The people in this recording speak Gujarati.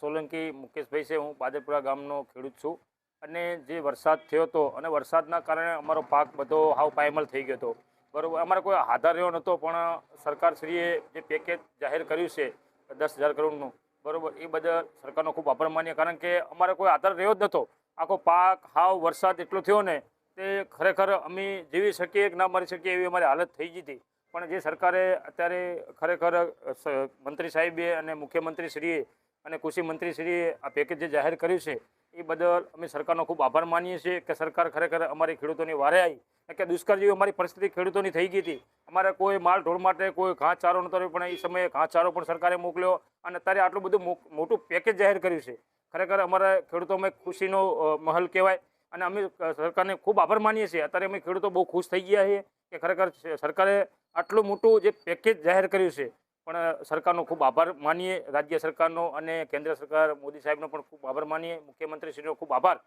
સોલંકી મુકેશભાઈ છે। હું બાદરપુરા ગામનો ખેડૂત છું અને જે વરસાદ થયો હતો અને વરસાદના કારણે અમારો પાક બધો હાવ પાયમાલ થઈ ગયો હતો, બરાબર। અમારે કોઈ આધાર રહ્યો નહોતો, પણ સરકારશ્રીએ જે પેકેજ જાહેર કર્યું છે 10,000 કરોડનું, બરાબર, એ બદલ સરકારનો ખૂબ આભાર માનીએ। કારણ કે અમારે કોઈ આધાર રહ્યો જ નહોતો। આખો પાક હાવ વરસાદ એટલો થયો ને તે ખરેખર અમે જીવી શકીએ કે ના મરી શકીએ એવી અમારી હાલત થઈ ગઈ હતી। પણ જે સરકારે અત્યારે ખરેખર મંત્રી સાહેબે અને મુખ્યમંત્રીશ્રીએ અને કૃષિ મંત્રીશ્રીએ આ પેકેજ જે જાહેર કર્યું છે એ બદલ અમે સરકારનો ખૂબ આભાર માનીએ છીએ કે સરકાર ખરેખર અમારી ખેડૂતોની વારે આવી। કે દુષ્કાળ જેવી અમારી પરિસ્થિતિ ખેડૂતોની થઈ ગઈ હતી। અમારે કોઈ માલ ઢોળ માટે કોઈ ઘાસચારો નહોતો રહ્યો, પણ એ સમયે ઘાસચારો પણ સરકારે મોકલ્યો અને અત્યારે આટલું બધું મોટું પેકેજ જાહેર કર્યું છે। ખરેખર અમારા ખેડૂતોમાં ખુશીનો માહોલ કહેવાય અને અમે સરકારને ખૂબ આભાર માનીએ છીએ। અત્યારે અમે ખેડૂતો બહુ ખુશ થઈ ગયા છીએ કે ખરેખર સરકારે આટલું મોટું જે પેકેજ જાહેર કર્યું છે, પણ સરકારનો ખૂબ આભાર માનીએ, રાજ્ય સરકારનો અને કેન્દ્ર સરકાર મોદી સાહેબનો પણ ખૂબ આભાર માનીએ, મુખ્યમંત્રીશ્રીનો ખૂબ આભાર।